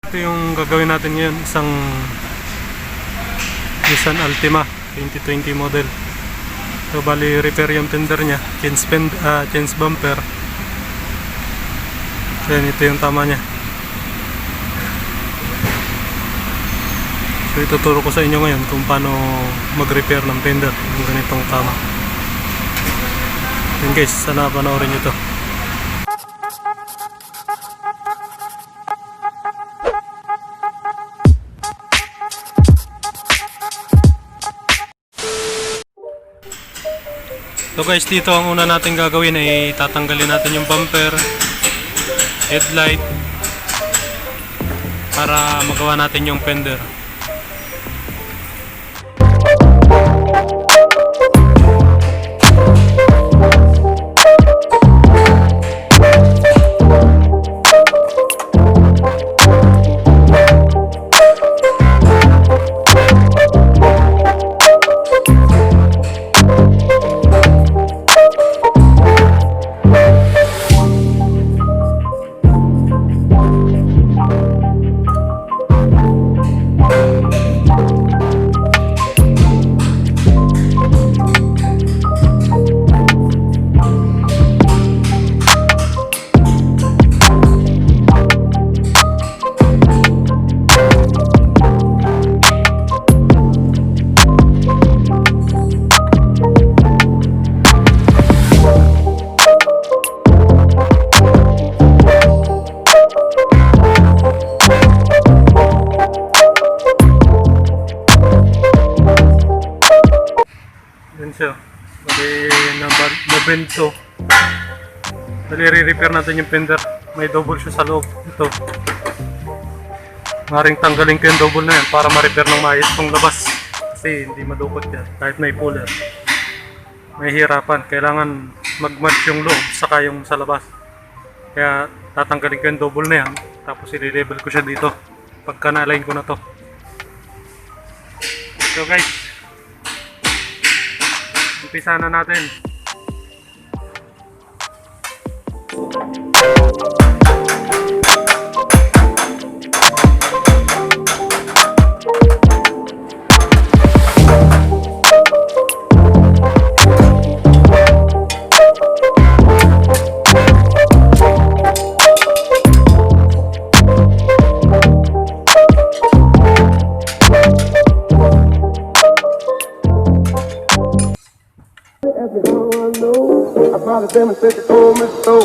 Ito yung gagawin natin ngayon, isang NISSAN ALTIMA 2020 model. So bali repair yung fender nya, change bumper. So yan, ito yung tama nya. So ituturo ko sa inyo ngayon kung paano mag-repair ng fender yung ganitong tama. Yan guys, sana panoorin nyo to. So guys, dito ang una natin gagawin ay tatanggalin natin yung bumper, headlight, para magawa natin yung fender. Yan siya. Bali nabento. Bali re-repair natin yung fender. May double siya sa loob. Ito. Maring tanggalin ko yung double na yan para ma-repair ng maayos itong labas. Kasi hindi madukot yan. Kahit may puller. May hirapan. Kailangan mag-match yung loob saka yung sa labas. Kaya tatanggalin ko yung double na yan. Tapos i-level ko siya dito. Pagka na-align ko na to. So guys, umpisa na natin. Them and said she told me so.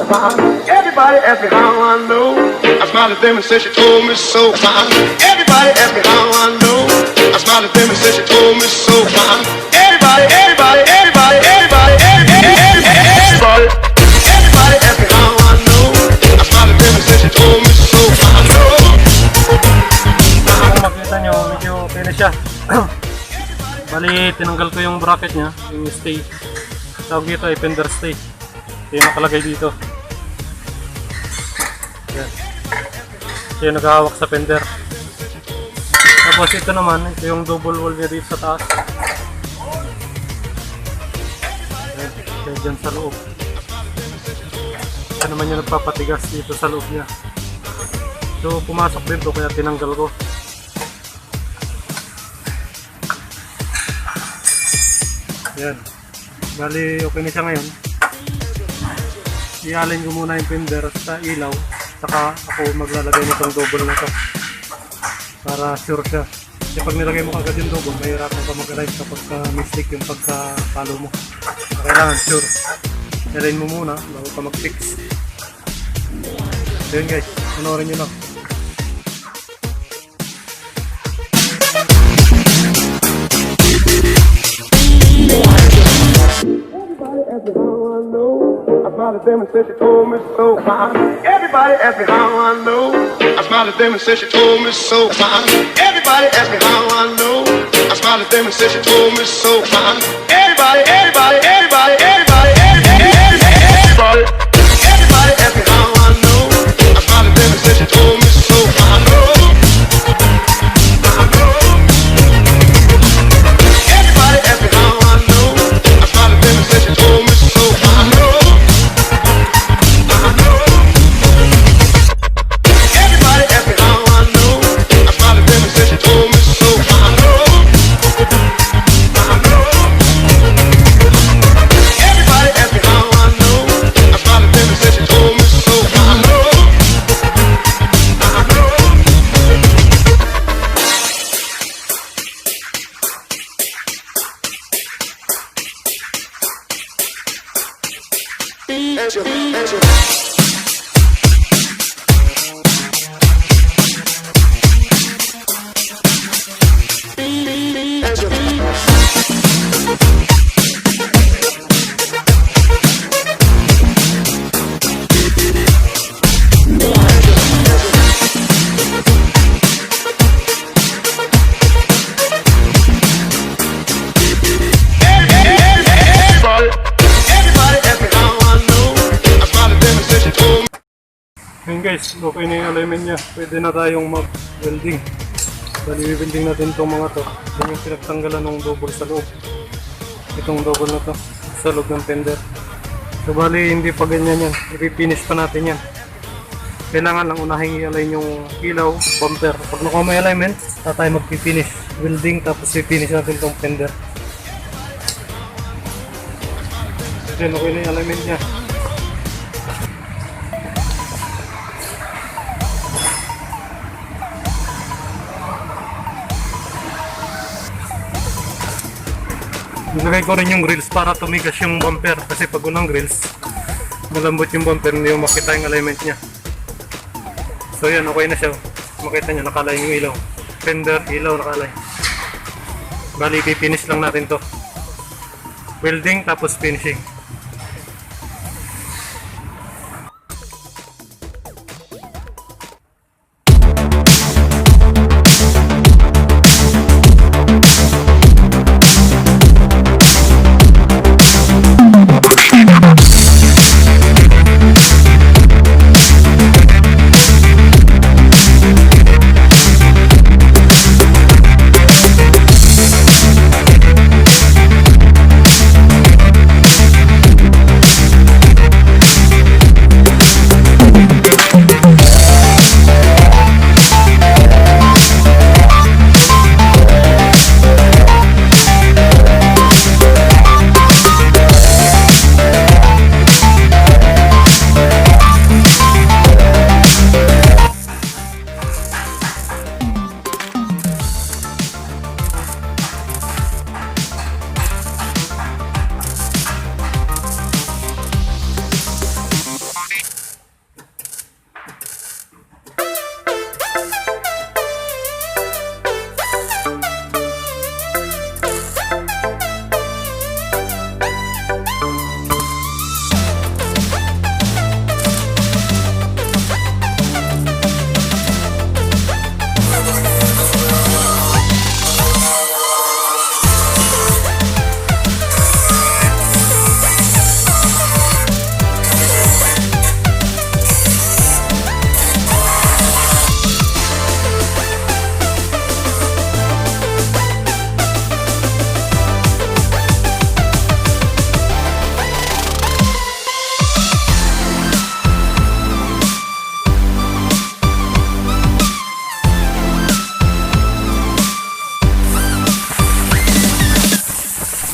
Everybody asked me how I know. I smiled at them and said she told me so. Everybody asked me how I know. I smiled at them and said she told me so. Everybody asked me how I know. I smiled at them and said she told me so. Kung makita nyo, medyo okay na siya. Bali, tinanggal ko yung bracket nya, yung stay. Tawag dito ay fender stay. Ito yung nakalagay dito. Yan. Ito yung naghahawak sa fender. Tapos ito naman, ito yung double wall niya dito sa taas. Yan. Kaya dyan sa loob. Ito naman yung nagpapatigas dito sa loob niya. So pumasok dito kaya tinanggal ko. Yan. Bali okay na siya ngayon. I-align ko muna yung fender sa ilaw, saka ako maglalagay nitong double na to para sure siya. Kasi pag nilagay mo agad yung double, mahirapan ka mag-align kapag mistake yung pagka-follow mo. Kailangan sure. I-align mo muna bago ka mag-fix. So yun guys, panoorin nyo lang. Smiled at them and said she told me so. Everybody asked me how I know. I smiled at them and said she told me so. Everybody asked me how I know. I smiled at them and said she told me so. Everybody asked me how I know. I smiled at them and said she told me so. Everybody asked me how I know. I smiled at them and said she told me so. Everybody asked me how I know. guys, okay na yung alignment niya. Pwede na tayong mag-welding. Bali, welding natin itong mga to. Yan yung pinagtanggalan ng double sa loob. Itong double na to sa loob ng fender. So bali, hindi pa ganyan yan. I-finish pa natin yan. Kailangan lang unahing i-align yung ilaw, bumper. Pag nakuha may alignment, tayo mag-finish. Welding, tapos i-finish natin itong fender. Then okay na yung alignment niya. Nilagay ko rin yung grills para tumigas yung bumper kasi pag walang grills malambot yung bumper, hindi yung makita yung alignment niya. So yan, okay na siya. Makita nyo, nakaline yung ilaw. Fender, ilaw, nakaline. Bali, i-finish lang natin to. Welding tapos finishing.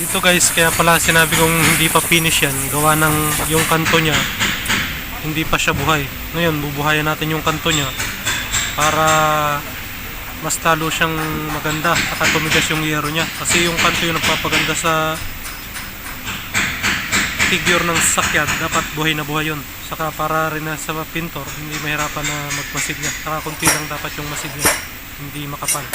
Ito guys, kaya pala sinabi kong hindi pa finish yan, gawa ng yung kanto niya hindi pa siya buhay. Ngayon bubuhayan natin yung kanto niya para mas talo siyang maganda at tumigas yung yero niya, kasi yung kanto yung nagpapaganda sa figure ng sasakyan. Dapat buhay na buhay yun, saka para rin na sa pintor hindi mahirapan na magmasigla, saka kunti lang dapat yung masigla, hindi makapal.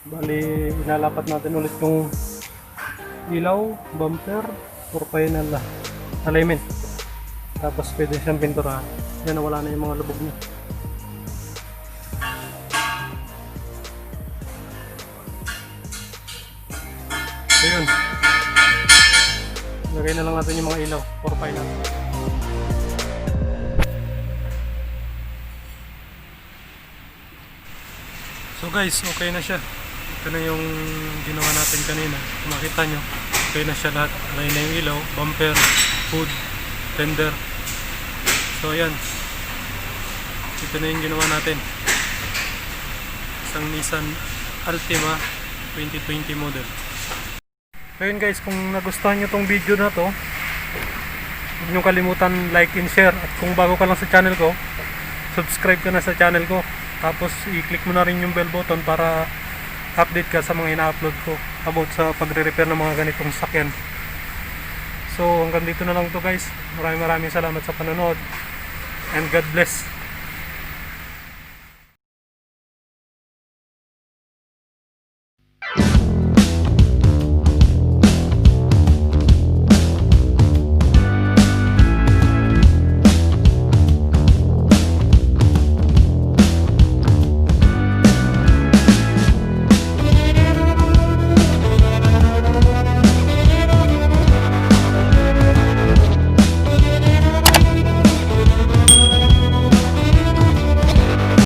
Bali, inalapat natin ulit yung ilaw, bumper, for final alignment. Tapos pwede siyang pinturahan. Yan, wala na yung mga lubog niya. So yun, lagay na lang natin yung mga ilaw for final. So guys, okay na siya. Ito na yung ginawa natin kanina. Kung makita nyo, okay na siya lahat. Align na yung ilaw, bumper, hood, fender. So ayan, ito na yung ginawa natin. Isang Nissan Altima 2020 model. So yun guys, kung nagustuhan nyo tong video na to, huwag nyo kalimutan like and share. At kung bago ka lang sa channel ko, subscribe ka na sa channel ko. Tapos i-click mo na rin yung bell button para update ka sa mga ina-upload ko about sa pagre-repair ng mga ganitong sakyan. So hanggang dito na lang to guys. Maraming salamat sa panonood and God bless.